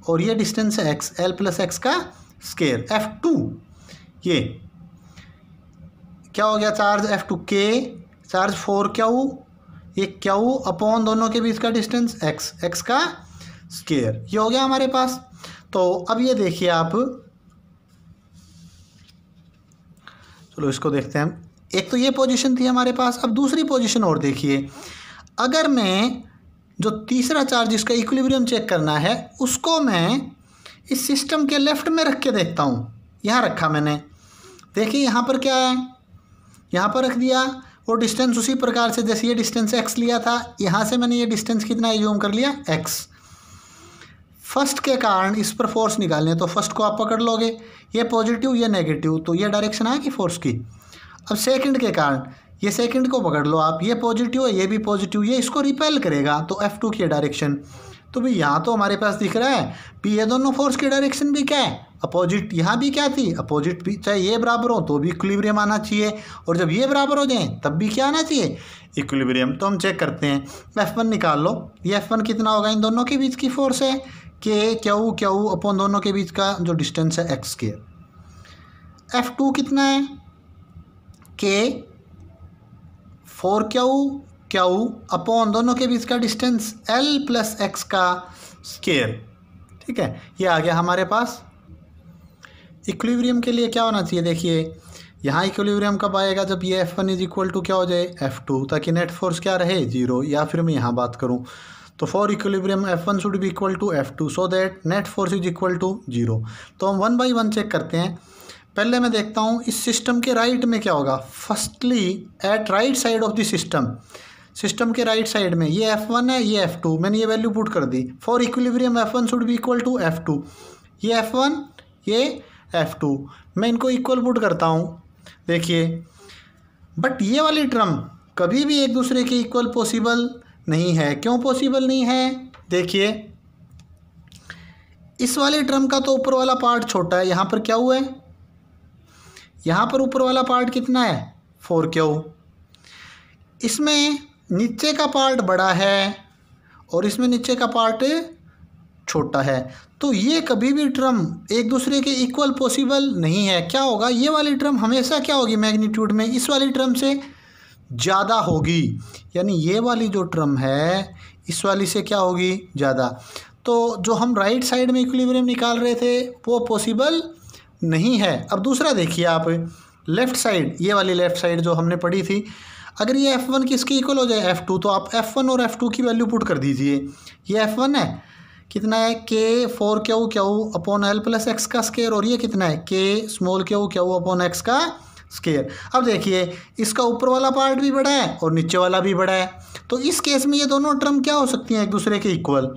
और ये डिस्टेंस है x, L प्लस x का स्केयर। F2 ये क्या हो गया, charge F2 K, charge 4Q, ये Q अपॉन दोनों के बीच का डिस्टेंस x का स्केयर, ये हो गया हमारे पास। तो अब ये देखिए आप, चलो इसको देखते हैं। एक तो ये पोजीशन थी हमारे पास, अब दूसरी पोजीशन और देखिए। अगर मैं जो तीसरा चार्ज जिसका इक्विलिब्रियम चेक करना है उसको मैं इस सिस्टम के लेफ्ट में रख के देखता हूँ, यहाँ रखा मैंने, देखिए यहाँ पर क्या है, यहाँ पर रख दिया। वो डिस्टेंस उसी प्रकार से जैसे ये डिस्टेंस x लिया था, यहाँ से मैंने ये डिस्टेंस कितना एज्यूम कर लिया, x। फर्स्ट के कारण इस पर फोर्स निकालने, तो फर्स्ट को आप पकड़ लोगे, ये पॉजिटिव ये नेगेटिव, तो ये डायरेक्शन आएगी फोर्स की। अब सेकंड के कारण, ये सेकंड को पकड़ लो आप, ये पॉजिटिव है ये भी पॉजिटिव, ये इसको रिपेल करेगा, तो F2 की डायरेक्शन। तो भाई यहाँ तो हमारे पास दिख रहा है भी ये दोनों फोर्स की डायरेक्शन भी क्या है, अपोजिट। यहाँ भी क्या थी, अपोजिट भी। चाहे ये बराबर हो तो भी इक्विलिब्रियम आना चाहिए, और जब ये बराबर हो जाए तब भी क्या आना चाहिए, इक्विलिब्रियम। तो हम चेक करते हैं, F1 निकाल लो। ये F1 कितना होगा, इन दोनों के बीच की फोर्स है क्यू अपॉन दोनों के बीच का जो डिस्टेंस है x के। F2 कितना है, K 4Q अपॉन दोनों के बीच का डिस्टेंस L प्लस x का स्केयर। ठीक है, ये आ गया हमारे पास। इक्विलिब्रियम के लिए क्या होना चाहिए, देखिए यहाँ इक्विलिब्रियम कब आएगा, जब ये F1 इज इक्वल टू क्या हो जाए, F2, ताकि नेट फोर्स क्या रहे, 0। या फिर मैं यहाँ बात करूँ तो for equilibrium F1 should be equal to F2 so that net force is equal to 0। तो हम 1 बाई 1 चेक करते हैं। पहले मैं देखता हूँ इस सिस्टम के राइट में क्या होगा। Firstly at right side of the system के राइट साइड में ये F1 है, ये F2, मैंने ये वैल्यू पुट कर दी। For equilibrium F1 should be equal to F2, ये F1 ये F2, मैं इनको इक्वल पुट करता हूँ। देखिए बट ये वाली टर्म कभी भी एक दूसरे के इक्वल पॉसिबल नहीं है। क्यों पॉसिबल नहीं है, देखिए इस वाले टर्म का तो ऊपर वाला पार्ट छोटा है, यहाँ पर क्या हुआ है, यहाँ पर ऊपर वाला पार्ट कितना है, 4Q। इसमें नीचे का पार्ट बड़ा है और इसमें नीचे का पार्ट छोटा है, तो ये कभी भी टर्म एक दूसरे के इक्वल पॉसिबल नहीं है। क्या होगा, ये वाली टर्म हमेशा क्या होगी, मैग्नीट्यूड में इस वाली टर्म से ज़्यादा होगी, यानी ये वाली जो टर्म है इस वाली से क्या होगी, ज़्यादा। तो जो हम राइट साइड में इक्विलिब्रियम निकाल रहे थे वो पॉसिबल नहीं है। अब दूसरा देखिए आप, लेफ़्ट साइड, ये वाली लेफ़्ट साइड जो हमने पढ़ी थी, अगर ये F1 किसके इक्वल हो जाए, F2, तो आप F1 और F2 की वैल्यू पुट कर दीजिए। ये F1 है, कितना है, K 4Q upon L plus x का स्केयर, और ये कितना है, K small q upon x का स्केयर। अब देखिए इसका ऊपर वाला पार्ट भी बड़ा है और नीचे वाला भी बड़ा है, तो इस केस में ये दोनों टर्म क्या हो सकती हैं, एक दूसरे के इक्वल।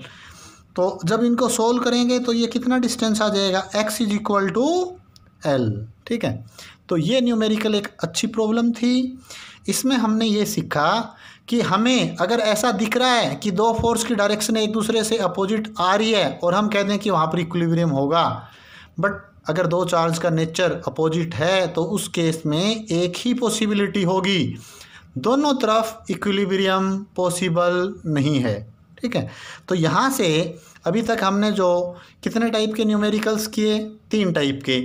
तो जब इनको सोल्व करेंगे तो ये कितना डिस्टेंस आ जाएगा, x is equal to L. ठीक है, तो ये न्यूमेरिकल एक अच्छी प्रॉब्लम थी। इसमें हमने ये सीखा कि हमें अगर ऐसा दिख रहा है कि दो फोर्स की डायरेक्शन एक दूसरे से अपोजिट आ रही है और हम कहते हैं कि वहाँ पर इक्विलिब्रियम होगा, बट अगर दो चार्ज का नेचर अपोजिट है तो उस केस में एक ही पॉसिबिलिटी होगी, दोनों तरफ इक्विलिब्रियम पॉसिबल नहीं है। ठीक है, तो यहाँ से अभी तक हमने जो कितने टाइप के न्यूमेरिकल्स किए, 3 टाइप के।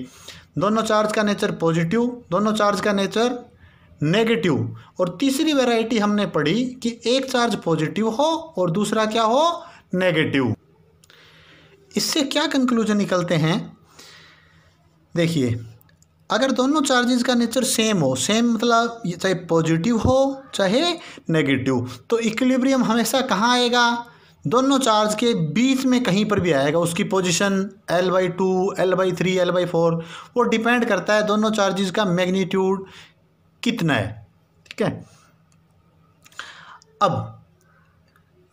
दोनों चार्ज का नेचर पॉजिटिव, दोनों चार्ज का नेचर नेगेटिव, और तीसरी वैरायटी हमने पढ़ी कि एक चार्ज पॉजिटिव हो और दूसरा क्या हो, नेगेटिव। इससे क्या कंक्लूजन निकलते हैं, देखिए अगर दोनों चार्जेस का नेचर सेम हो, सेम मतलब चाहे पॉजिटिव हो चाहे नेगेटिव, तो इक्विलिब्रियम हमेशा कहाँ आएगा, दोनों चार्ज के बीच में कहीं पर भी आएगा। उसकी पोजीशन L/2, L/3, L/4 वो डिपेंड करता है दोनों चार्जेस का मैग्नीट्यूड कितना है। ठीक है, अब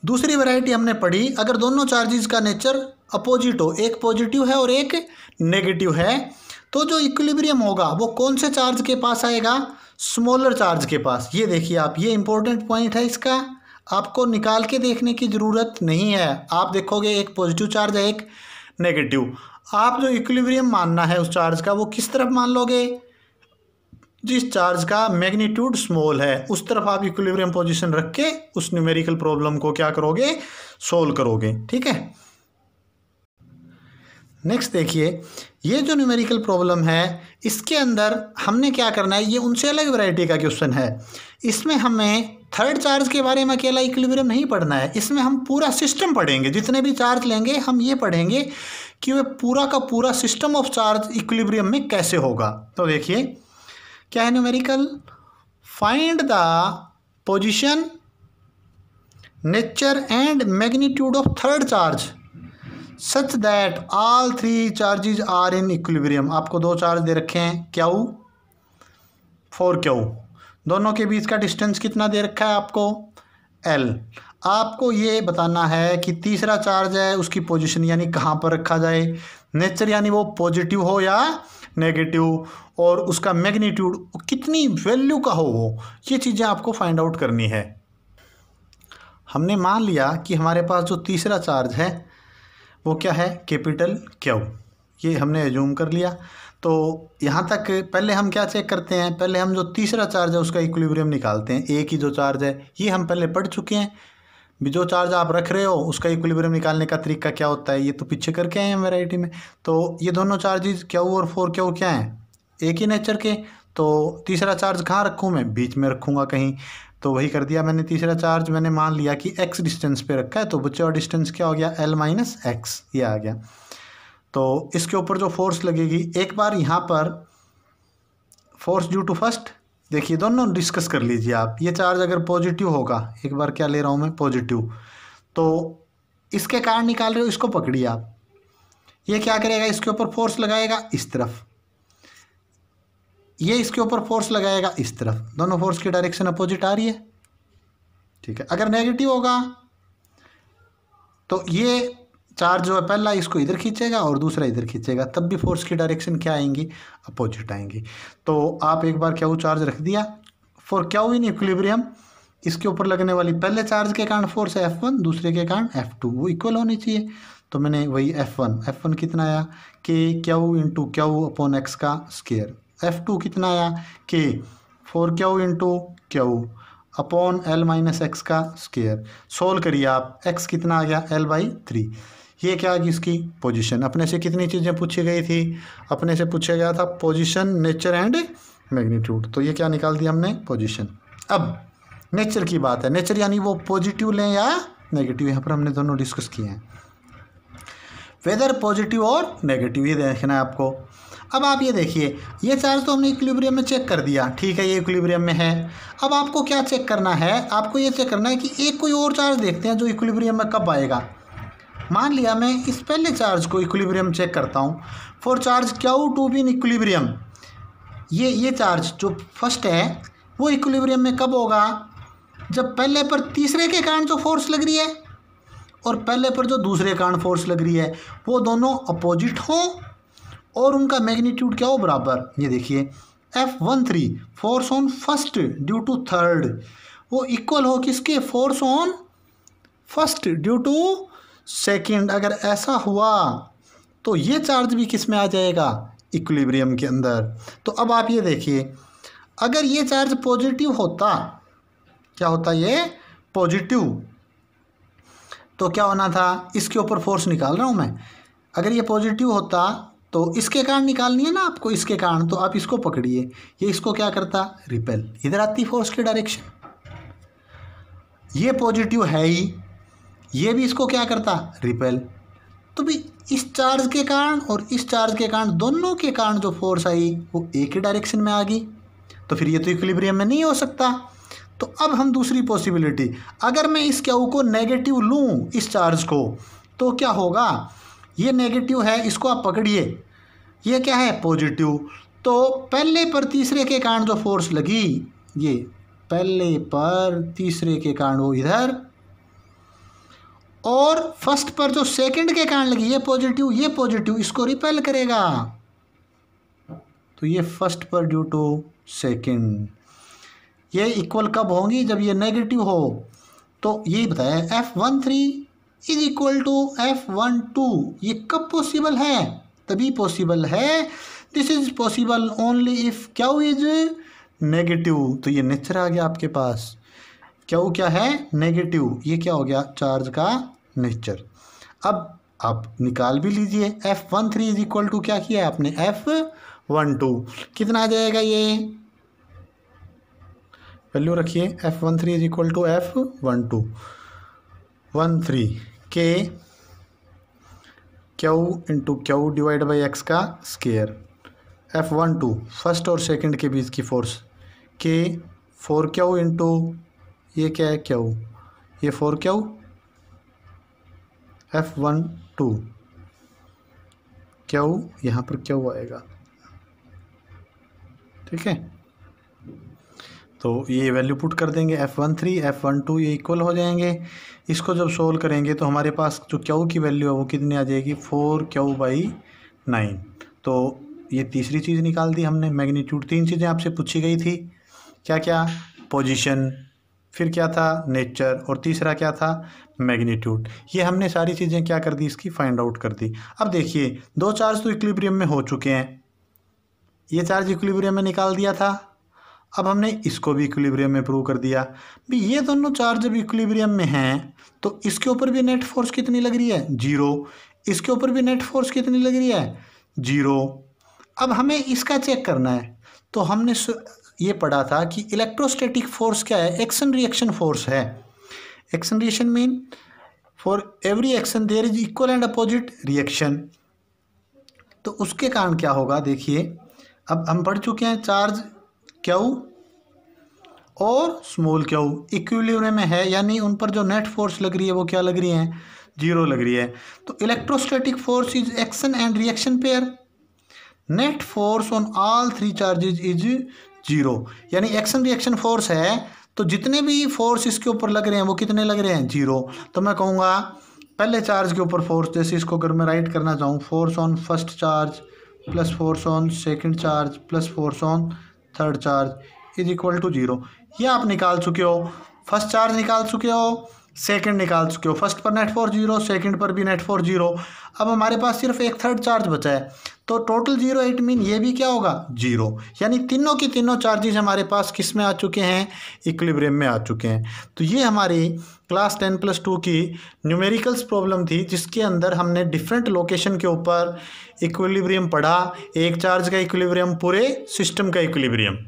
दूसरी वैरायटी हमने पढ़ी, अगर दोनों चार्जेस का नेचर अपोजिट हो, एक पॉजिटिव है और एक नेगेटिव है, तो जो इक्विलिब्रियम होगा वो कौन से चार्ज के पास आएगा, स्मॉलर चार्ज के पास। ये देखिए आप, ये इंपॉर्टेंट पॉइंट है, इसका आपको निकाल के देखने की ज़रूरत नहीं है। आप देखोगे एक पॉजिटिव चार्ज है एक नेगेटिव, आप जो इक्विलिब्रियम मानना है उस चार्ज का वो किस तरफ मान लोगे, जिस चार्ज का मैग्नीट्यूड स्मॉल है उस तरफ आप इक्विलिब्रियम पोजीशन रख के उस न्यूमेरिकल प्रॉब्लम को क्या करोगे, सोल्व करोगे। ठीक है, नेक्स्ट देखिए, ये जो न्यूमेरिकल प्रॉब्लम है इसके अंदर हमने क्या करना है, ये उनसे अलग वैरायटी का क्वेश्चन है। इसमें हमें थर्ड चार्ज के बारे में अकेला इक्विलिब्रियम नहीं पढ़ना है, इसमें हम पूरा सिस्टम पढ़ेंगे। जितने भी चार्ज लेंगे हम ये पढ़ेंगे कि वह पूरा का पूरा सिस्टम ऑफ चार्ज इक्विलिब्रियम में कैसे होगा। तो देखिए क्या है numerical, find the position, nature and magnitude of third charge such that all 3 charges are in equilibrium. आपको 2 चार्ज दे रखे हैं, Q, 4Q, दोनों के बीच का डिस्टेंस कितना दे रखा है आपको, L। आपको ये बताना है कि तीसरा चार्ज है उसकी पोजीशन यानी कहाँ पर रखा जाए, नेचर यानी वो पॉजिटिव हो या नेगेटिव, और उसका मैग्नीट्यूड कितनी वैल्यू का हो वो, ये चीज़ें आपको फाइंड आउट करनी है। हमने मान लिया कि हमारे पास जो तीसरा चार्ज है वो क्या है, कैपिटल Q, ये हमने एज्यूम कर लिया। तो यहाँ तक पहले हम क्या चेक करते हैं, पहले हम जो तीसरा चार्ज है उसका इक्विलिब्रियम निकालते हैं। एक ही जो चार्ज है ये हम पहले पढ़ चुके हैं, भी जो चार्ज आप रख रहे हो उसका इक्विलिब्रियम निकालने का तरीका क्या होता है, ये तो पीछे करके आए हैं वैरायटी में। तो ये दोनों चार्जेस Q और 4Q क्या हैं, एक ही नेचर के। तो तीसरा चार्ज कहाँ रखूँ मैं, बीच में रखूँगा कहीं, तो वही कर दिया मैंने। तीसरा चार्ज मैंने मान लिया कि x डिस्टेंस पे रखा है, तो बच्चे और डिस्टेंस क्या हो गया, L-x, ये आ गया। तो इसके ऊपर जो फोर्स लगेगी, एक बार यहाँ पर फोर्स ड्यू टू फर्स्ट, देखिए दोनों डिस्कस कर लीजिए आप। ये चार्ज अगर पॉजिटिव होगा, एक बार क्या ले रहा हूँ मैं, पॉजिटिव, तो इसके कारण निकाल रहे हो, इसको पकड़िए आप। ये क्या करेगा, इसके ऊपर फोर्स लगाएगा इस तरफ, ये इसके ऊपर फोर्स लगाएगा इस तरफ, दोनों फोर्स की डायरेक्शन अपोजिट आ रही है। ठीक है, अगर नेगेटिव होगा तो ये चार्ज जो है पहला इसको इधर खींचेगा और दूसरा इधर खींचेगा, तब भी फोर्स की डायरेक्शन क्या आएंगी, अपोजिट आएंगी। तो आप एक बार Q चार्ज रख दिया, फॉर Q इन इक्विलिब्रियम, इसके ऊपर लगने वाली पहले चार्ज के कारण फोर्स है F1, दूसरे के कारण F2, वो इक्वल होनी चाहिए। तो मैंने वही F1 कितना आया, Q into Q upon x का स्क्वायर। F2 कितना आया, K 4Q into Q upon L-x का स्क्वायर। सोल्व करिए आप, x कितना आ गया, L/3। ये क्या आ गई इसकी पोजीशन। अपने से कितनी चीज़ें पूछी गई थी, अपने से पूछा गया था पोजीशन, नेचर एंड मैग्नीट्यूड, तो ये क्या निकाल दिया हमने, पोजीशन। अब नेचर की बात है, नेचर यानी वो पॉजिटिव लें या नेगेटिव, यहाँ पर हमने दोनों डिस्कस किए हैं, वेदर पॉजिटिव और नेगेटिव, ये देखना है आपको। अब आप ये देखिए, ये चार्ज तो हमने इक्विलिब्रियम में चेक कर दिया, ठीक है, ये इक्विलिब्रियम में है। अब आपको क्या चेक करना है, आपको ये चेक करना है कि एक कोई और चार्ज देखते हैं जो इक्विलिब्रियम में कब आएगा। मान लिया मैं इस पहले चार्ज को इक्विलिब्रियम चेक करता हूँ, for charge Q to be in equilibrium, ये चार्ज जो फर्स्ट है वो इक्विलिब्रियम में कब होगा, जब पहले पर तीसरे के कारण जो फोर्स लग रही है और पहले पर जो दूसरे कारण फोर्स लग रही है वो दोनों अपोजिट हों और उनका मैग्नीट्यूड क्या हो, बराबर। ये देखिए F13 force on first due to third वो इक्वल हो किसके, force on first due to second. अगर ऐसा हुआ तो ये चार्ज भी किस में आ जाएगा, इक्विलिब्रियम के अंदर। तो अब आप ये देखिए, अगर ये चार्ज पॉजिटिव होता, क्या होता, ये पॉजिटिव, तो क्या होना था, इसके ऊपर फोर्स निकाल रहा हूँ मैं, अगर ये पॉजिटिव होता तो इसके कारण निकालनी है ना आपको, इसके कारण, तो आप इसको पकड़िए, ये इसको क्या करता, रिपेल, इधर आती फोर्स की डायरेक्शन। ये पॉजिटिव है ही, ये भी इसको क्या करता, रिपेल। तो भी इस चार्ज के कारण और इस चार्ज के कारण, दोनों के कारण जो फोर्स आई वो एक ही डायरेक्शन में आ गई, तो फिर ये तो इक्विलिब्रियम में नहीं हो सकता। तो अब हम दूसरी पॉसिबिलिटी, अगर मैं इस क्यू को नेगेटिव लूँ, इस चार्ज को, तो क्या होगा, ये नेगेटिव है, इसको आप पकड़िए, ये क्या है, पॉजिटिव। तो पहले पर तीसरे के कारण जो फोर्स लगी, ये पहले पर तीसरे के कारण वो इधर, और फर्स्ट पर जो सेकंड के कारण लगी, ये पॉजिटिव, इसको रिपेल करेगा। तो ये फर्स्ट पर ड्यू टू सेकंड, ये इक्वल कब होंगी, जब ये नेगेटिव हो। तो ये बताया F13 is equal to F12, ये कब पॉसिबल है, तभी पॉसिबल है, this is possible only if Q is negative. तो ये नेचर आ गया आपके पास, क्यू क्या है, नेगेटिव, ये क्या हो गया, चार्ज का नेचर। अब आप निकाल भी लीजिए, F13 इज इक्वल टू क्या किया आपने, F12, कितना आ जाएगा, ये वैल्यू रखिए, F13 is equal to F12, 13 के Q into Q divide by x का स्केयर। F12 फर्स्ट और सेकंड के बीच की फोर्स, के 4Q इंटू ये क्या है, क्यू, ये 4Q, F12 क्यू, यहाँ पर क्यू आएगा, ठीक है। तो ये वैल्यू पुट कर देंगे, F13 F12 ये इक्वल हो जाएंगे। इसको जब सोल्व करेंगे तो हमारे पास जो क्यू की वैल्यू है वो कितनी आ जाएगी, 4Q/9। तो ये तीसरी चीज़ निकाल दी हमने, मैग्नीट्यूड। तीन चीज़ें आपसे पूछी गई थी, क्या क्या, पोजीशन, फिर क्या था, नेचर, और तीसरा क्या था, मैग्नीट्यूड। ये हमने सारी चीज़ें क्या कर दी, इसकी फाइंड आउट कर दी। अब देखिए, दो चार्ज तो इक्विलिब्रियम में हो चुके हैं, ये चार्ज इक्विलिब्रियम में निकाल दिया था, अब हमने इसको भी इक्विलिब्रियम में प्रूव कर दिया। भी ये दोनों चार्ज जब इक्विलिब्रियम में हैं तो इसके ऊपर भी नेट फोर्स कितनी लग रही है, 0, इसके ऊपर भी नेट फोर्स कितनी लग रही है, 0। अब हमें इसका चेक करना है। तो हमने ये पढ़ा था कि इलेक्ट्रोस्टैटिक फोर्स क्या है, एक्शन रिएक्शन फोर्स है। Action reaction mean for every action there is equal and opposite reaction. तो उसके कारण क्या होगा, देखिए अब हम पढ़ चुके हैं, चार्ज क्यू और स्मॉल क्यू इक्विलिब्रियम में है, यानी उन पर जो नेट फोर्स लग रही है वो क्या लग रही है, 0 लग रही है। तो electrostatic force is action and reaction pair, net force on all 3 charges is 0, यानी एक्शन रिएक्शन फोर्स है तो जितने भी फोर्स इसके ऊपर लग रहे हैं वो कितने लग रहे हैं, 0। तो मैं कहूँगा पहले चार्ज के ऊपर फोर्स, जैसे इसको अगर मैं राइट करना चाहूँ, force on first charge plus force on second charge plus force on third charge is equal to 0। ये आप निकाल चुके हो, फर्स्ट चार्ज निकाल चुके हो, सेकंड निकाल चुके हो, फर्स्ट पर नेट फोर्स 0, सेकंड पर भी नेट फोर्स 0। अब हमारे पास सिर्फ एक थर्ड चार्ज बचा है, तो टोटल 0, इट मीन ये भी क्या होगा, 0, यानी तीनों की तीनों चार्जेस हमारे पास किस में आ चुके हैं, इक्विलिब्रियम में आ चुके हैं। तो ये हमारी क्लास 10+2 की न्यूमेरिकल्स प्रॉब्लम थी, जिसके अंदर हमने डिफरेंट लोकेशन के ऊपर इक्विलिब्रियम पढ़ा, एक चार्ज का इक्विलिब्रियम, पूरे सिस्टम का इक्विलिब्रियम।